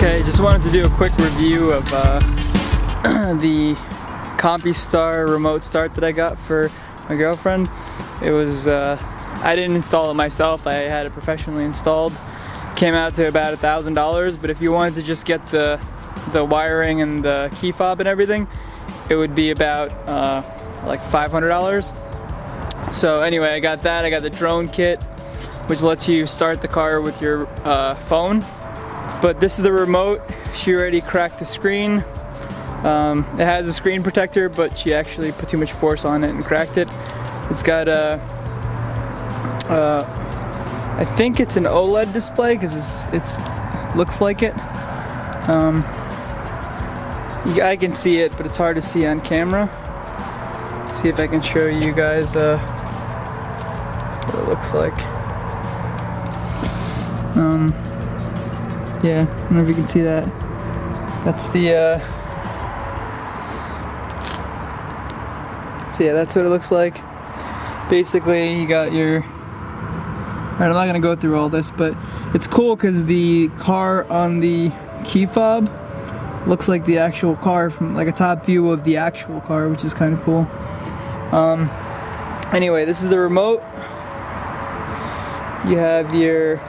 Okay, just wanted to do a quick review of the Compustar remote start that I got for my girlfriend. It was, I didn't install it myself, I had it professionally installed. Came out to about $1,000, but if you wanted to just get the wiring and the key fob and everything, it would be about like $500. So anyway, I got that. I got the drone kit, which lets you start the car with your phone. But this is the remote. She already cracked the screen. It has a screen protector, but she actually put too much force on it and cracked it. It's got a, I think it's an OLED display because it looks like it. I can see it, but it's hard to see on camera. See if I can show you guys what it looks like. Yeah, I don't know if you can see that. That's the, so yeah, that's what it looks like. Basically, you got your, alright, I'm not gonna go through all this, but it's cool because the car on the key fob looks like the actual car, from like a top view of the actual car, which is kind of cool. Anyway, this is the remote. You have your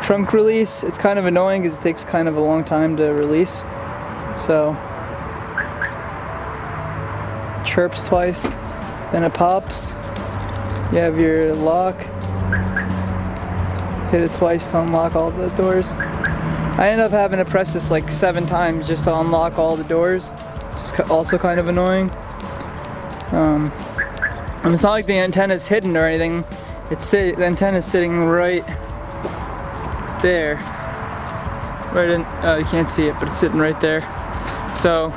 trunk release. It's kind of annoying because it takes kind of a long time to release. So, chirps twice, then it pops. You have your lock. Hit it twice to unlock all the doors. I end up having to press this like 7 times just to unlock all the doors. Just also kind of annoying. And it's not like the antenna is hidden or anything. The antenna is sitting right there. Right in, you can't see it, but it's sitting right there. So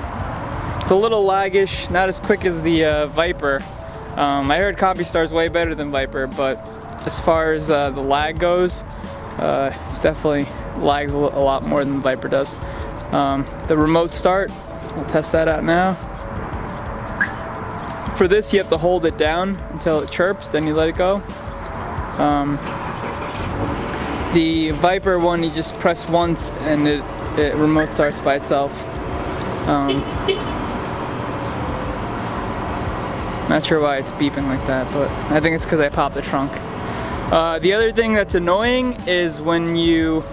it's a little laggish, not as quick as the Viper. I heard Compustar is way better than Viper, but as far as the lag goes, it's definitely lags a lot more than Viper does. The remote start, we'll test that out now. For this, you have to hold it down until it chirps, then you let it go. The Viper one, you just press once and it remote starts by itself. Not sure why it's beeping like that, but I think it's because I popped the trunk. The other thing that's annoying is when you,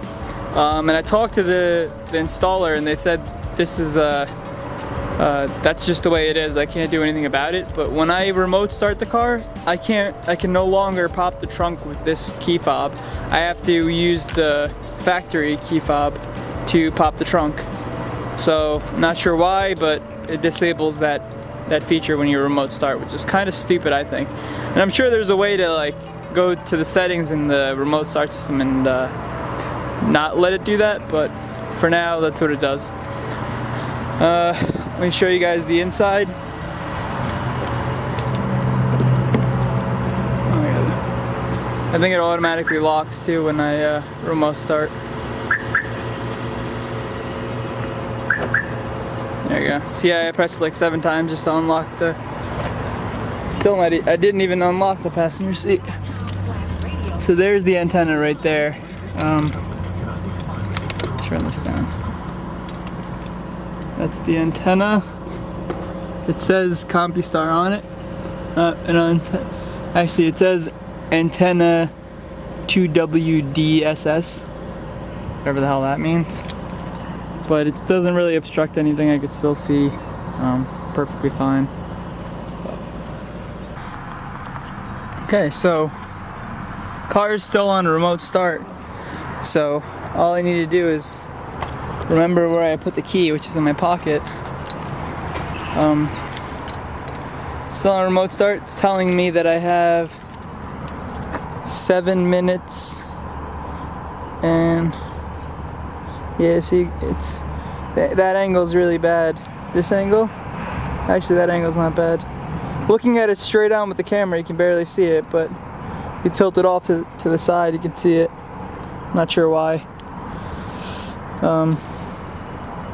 and I talked to the installer and they said this is that's just the way it is. I can't do anything about it. But when I remote start the car, I can no longer pop the trunk with this key fob. I have to use the factory key fob to pop the trunk. So not sure why, but it disables that feature when you remote start, which is kind of stupid, I think. And I'm sure there's a way to like go to the settings in the remote start system and not let it do that, but for now that's what it does. Let me show you guys the inside. Oh my God. I think it automatically locks too when I remote start. There you go. See, I pressed it like 7 times just to unlock the. Still not. I didn't even unlock the passenger seat. So there's the antenna right there. Let's turn this down. That's the antenna. It says Compustar on it. Actually, it says antenna 2WDSS, whatever the hell that means. But it doesn't really obstruct anything. I could still see perfectly fine. Okay, so car is still on remote start. So all I need to do is remember where I put the key, which is in my pocket. Still on remote start. It's telling me that I have 7 minutes and yeah, see, it's that angle's really bad. This angle, actually that angle's not bad. Looking at it straight on with the camera, you can barely see it, but you tilt it off to the side, you can see it. Not sure why.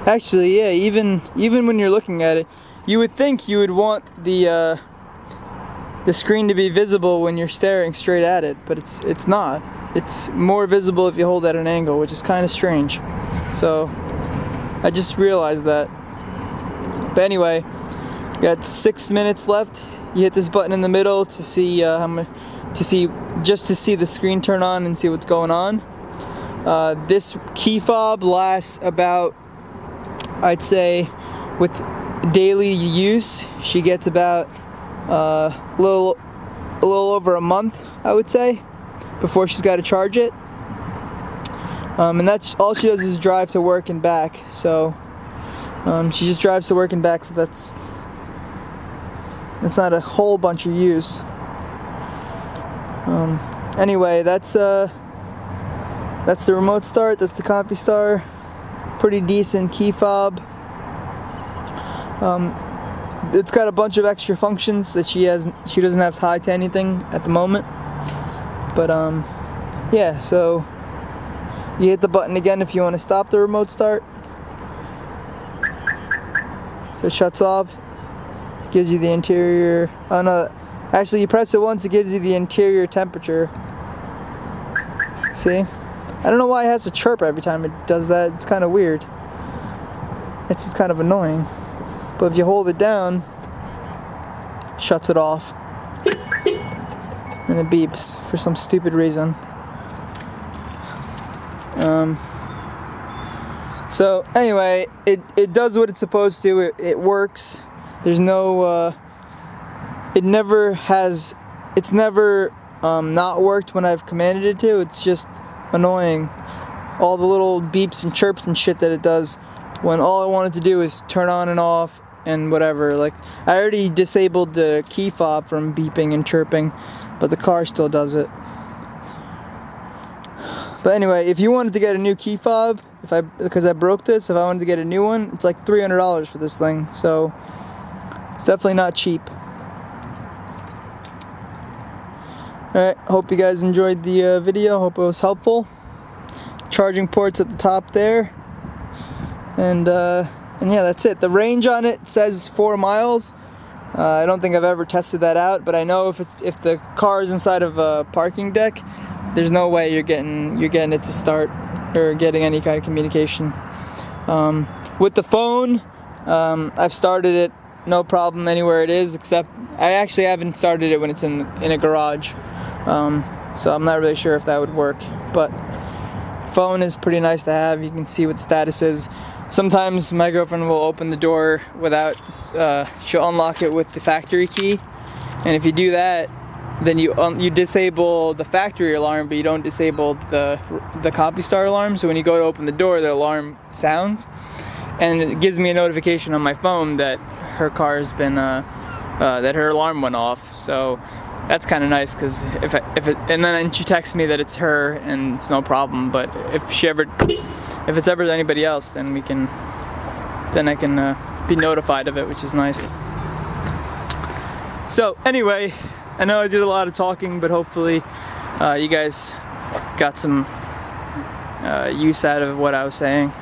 Actually, yeah, even when you're looking at it, you would think you would want the screen to be visible when you're staring straight at it, but it's not. It's more visible if you hold at an angle, which is kind of strange. So I just realized that. But anyway, we got 6 minutes left. You hit this button in the middle to see just to see the screen turn on and see what's going on. This key fob lasts about, I'd say, with daily use, she gets about a little over a month, I would say, before she's got to charge it. And that's all she does is drive to work and back. So she just drives to work and back. So that's not a whole bunch of use. Anyway, that's the remote start. That's the Compustar. Pretty decent key fob. It's got a bunch of extra functions that she doesn't have tied to anything at the moment. But yeah, so you hit the button again if you want to stop the remote start. So it shuts off, gives you the interior. Oh no, actually you press it once, it gives you the interior temperature. See? I don't know why it has to chirp every time it does that. It's kind of weird. It's just kind of annoying. But if you hold it down, it shuts it off. And it beeps for some stupid reason. So anyway, it does what it's supposed to. It works. There's no it's never not worked when I've commanded it to. It's just annoying, all the little beeps and chirps and shit that it does when all I wanted to do is turn on and off and whatever. Like, I already disabled the key fob from beeping and chirping, but the car still does it. But anyway, if you wanted to get a new key fob, because I broke this, if I wanted to get a new one, it's like $300 for this thing. So it's definitely not cheap. Alright, hope you guys enjoyed the video. Hope it was helpful. Charging ports at the top there. And yeah, that's it. The range on it says 4 miles. I don't think I've ever tested that out, but I know if the car is inside of a parking deck, there's no way you're getting it to start or getting any kind of communication. With the phone, I've started it no problem anywhere it is, except I actually haven't started it when it's in a garage. So I'm not really sure if that would work, but phone is pretty nice to have. You can see what status is. Sometimes my girlfriend will open the door without, she'll unlock it with the factory key, and if you do that, then you disable the factory alarm, but you don't disable the Compustar alarm. So when you go to open the door, the alarm sounds, and it gives me a notification on my phone that her car's been that her alarm went off. So that's kind of nice, because and then she texts me that it's her and it's no problem. But if it's ever anybody else, then I can be notified of it, which is nice. So anyway, I know I did a lot of talking, but hopefully you guys got some use out of what I was saying.